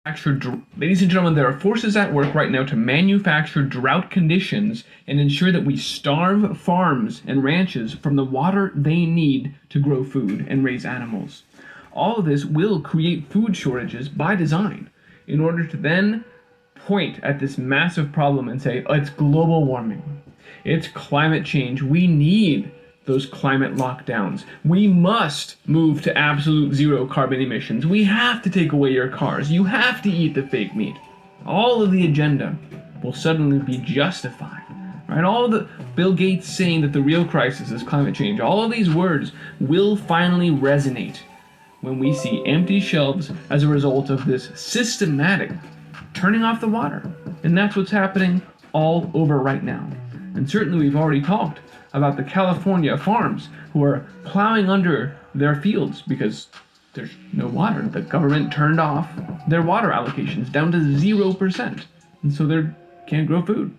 Ladies and gentlemen, there are forces at work right now to manufacture drought conditions and ensure that we starve farms and ranches from the water they need to grow food and raise animals. All of this will create food shortages by design in order to then point at this massive problem and say, oh, it's global warming, it's climate change, we need those climate lockdowns. We must move to absolute zero carbon emissions. We have to take away your cars. You have to eat the fake meat. All of the agenda will suddenly be justified. Right? All of the Bill Gates saying that the real crisis is climate change. All of these words will finally resonate when we see empty shelves as a result of this systematic turning off the water. And that's what's happening all over right now. And certainly we've already talked about the California farms who are plowing under their fields because there's no water. The government turned off their water allocations down to 0%. And so they can't grow food.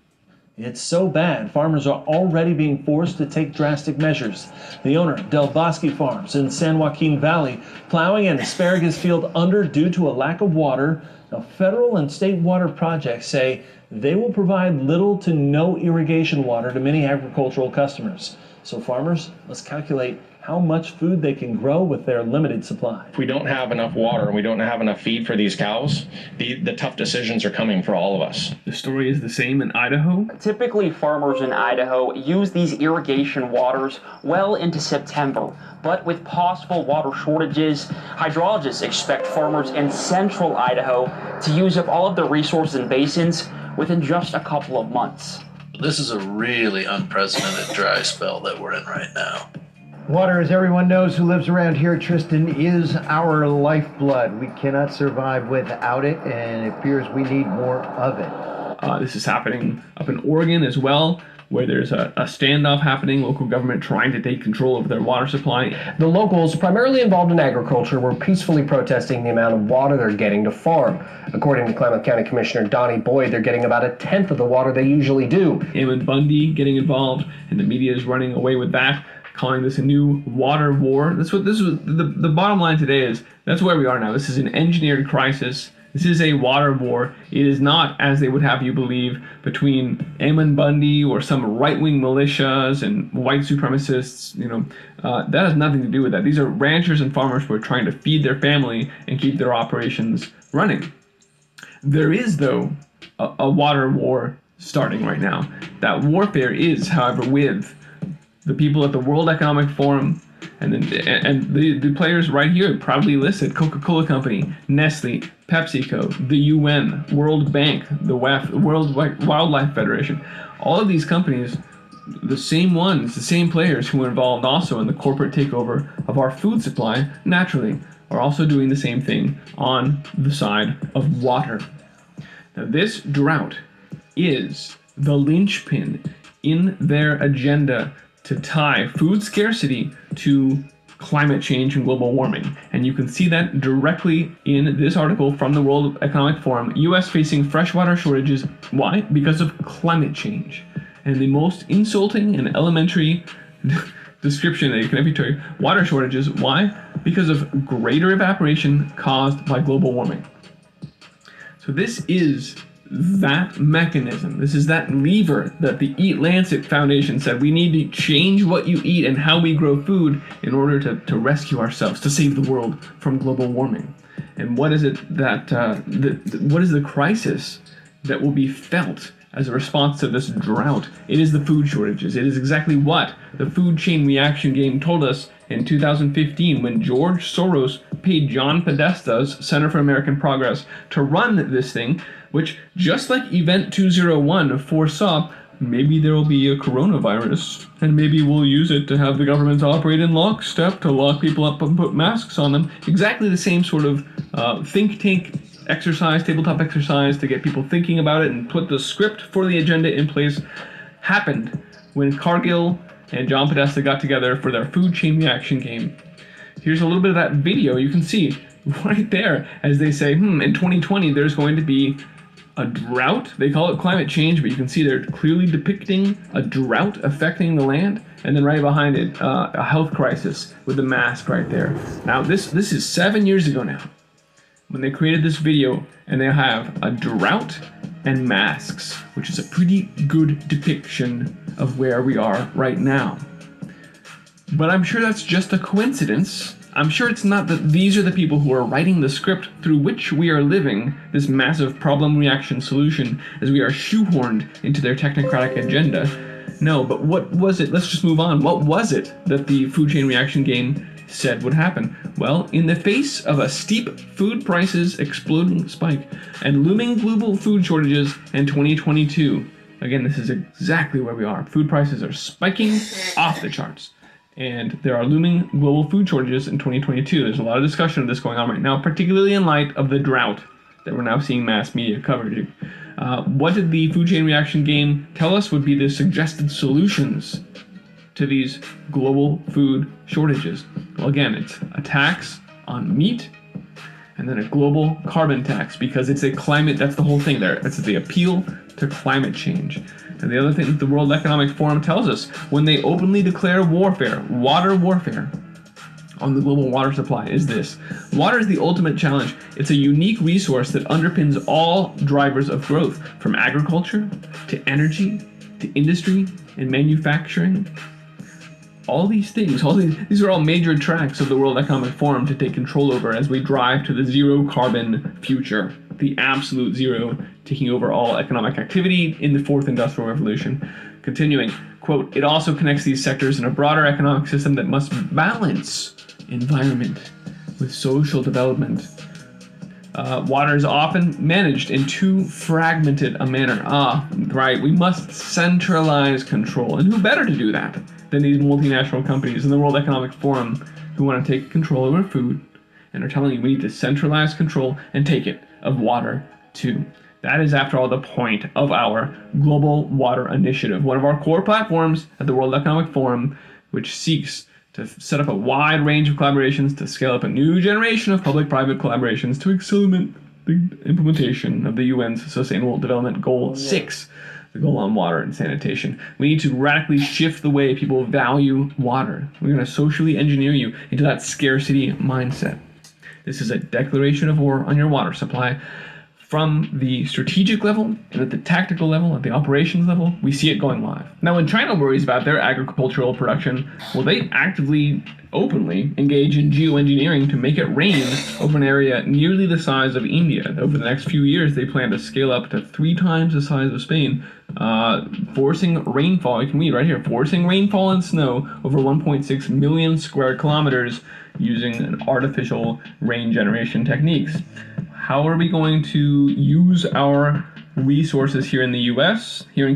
It's so bad, farmers are already being forced to take drastic measures. The owner, Del Bosque Farms in San Joaquin Valley, plowing an asparagus field under due to a lack of water. Now, federal and state water projects say they will provide little to no irrigation water to many agricultural customers. So farmers, let's calculate how much food they can grow with their limited supply. If we don't have enough water and we don't have enough feed for these cows, the tough decisions are coming for all of us. The story is the same in Idaho. Typically, farmers in Idaho use these irrigation waters well into September. But with possible water shortages, hydrologists expect farmers in central Idaho to use up all of their resources and basins within just a couple of months. This is a really unprecedented dry spell that we're in right now. Water, as everyone knows who lives around here, Tristan, is our lifeblood. We cannot survive without it, and it appears we need more of it. This is happening up in Oregon as well, where there's a standoff happening, local government trying to take control of their water supply. The locals, primarily involved in agriculture, were peacefully protesting the amount of water they're getting to farm. According to Klamath County Commissioner Donnie Boyd, they're getting about 1/10 of the water they usually do. Ammon Bundy getting involved, and the media is running away with that, calling this a new water war. That's what this was. The bottom line today is that's where we are now. This is an engineered crisis. This is a water war. It is not, as they would have you believe, between Ammon Bundy or some right-wing militias and white supremacists. That has nothing to do with that. These are ranchers and farmers who are trying to feed their family and keep their operations running. There is, though, a water war starting right now. That warfare is, however, with the people at the World Economic Forum, and the players right here proudly listed: Coca-Cola Company, Nestle, PepsiCo, the UN, World Bank, the WEF, World Wildlife Federation. All of these companies, the same ones, the same players who are involved also in the corporate takeover of our food supply, naturally, are also doing the same thing on the side of water. Now, this drought is the linchpin in their agenda to tie food scarcity to climate change and global warming. And you can see that directly in this article from the World Economic Forum. U.S. facing freshwater shortages. Why? Because of climate change. And the most insulting and elementary description that you can ever tell: water shortages. Why? Because of greater evaporation caused by global warming. So this is that mechanism. This is that lever that the Eat Lancet Foundation said we need to change what you eat and how we grow food in order to rescue ourselves, to save the world from global warming. And what is it that what is the crisis that will be felt as a response to this drought? It is the food shortages. It is exactly what the food chain reaction game told us in 2015 when George Soros paid John Podesta's Center for American Progress to run this thing, which, just like Event 201 foresaw, maybe there will be a coronavirus, and maybe we'll use it to have the governments operate in lockstep to lock people up and put masks on them. Exactly the same sort of think tank exercise, tabletop exercise to get people thinking about it and put the script for the agenda in place happened when Cargill and John Podesta got together for their food chain reaction game. Here's a little bit of that video. You can see right there as they say, in 2020 there's going to be a drought. They call it climate change, but you can see they're clearly depicting a drought affecting the land, and then right behind it, a health crisis with the mask right there. Now, this is 7 years ago now. when they created this video, and they have a drought and masks, which is a pretty good depiction of where we are right now. But I'm sure that's just a coincidence. I'm sure it's not that these are the people who are writing the script through which we are living this massive problem reaction solution as we are shoehorned into their technocratic agenda. No, but what was it? Let's just move on. What was it that the food chain reaction game said would happen? Well, in the face of a steep food prices exploding spike and looming global food shortages in 2022, again, this is exactly where we are. Food prices are spiking off the charts. And there are looming global food shortages in 2022. There's a lot of discussion of this going on right now, particularly in light of the drought that we're now seeing mass media coverage. What did the food chain reaction game tell us would be the suggested solutions to these global food shortages? Well, again, it's a tax on meat and then a global carbon tax, because it's a climate, that's the whole thing there. It's the appeal to climate change. And the other thing that the World Economic Forum tells us, when they openly declare warfare, water warfare, on the global water supply is this. Water is the ultimate challenge. It's a unique resource that underpins all drivers of growth, from agriculture to energy to industry and manufacturing. All these things, these are all major tracks of the World Economic Forum to take control over as we drive to the zero carbon future, the absolute zero, taking over all economic activity in the fourth industrial revolution. Continuing, quote, it also connects these sectors in a broader economic system that must balance environment with social development. Water is often managed in too fragmented a manner. Right, we must centralize control. And who better to do that than these multinational companies in the World Economic Forum who want to take control over food and are telling you we need to centralize control and take it of water too. That is, after all, the point of our Global Water Initiative, one of our core platforms at the World Economic Forum, which seeks to set up a wide range of collaborations to scale up a new generation of public-private collaborations to accelerate the implementation of the UN's Sustainable Development Goal 6, the goal on water and sanitation. We need to radically shift the way people value water. We're going to socially engineer you into that scarcity mindset. This is a declaration of war on your water supply. From the strategic level and at the tactical level, at the operations level, we see it going live. Now, when China worries about their agricultural production, well, they actively, openly engage in geoengineering to make it rain over an area nearly the size of India. Over the next few years, they plan to scale up to 3 times the size of Spain, forcing rainfall. You can read right here, forcing rainfall and snow over 1.6 million square kilometers using artificial rain generation techniques. How are we going to use our resources here in the U.S., here in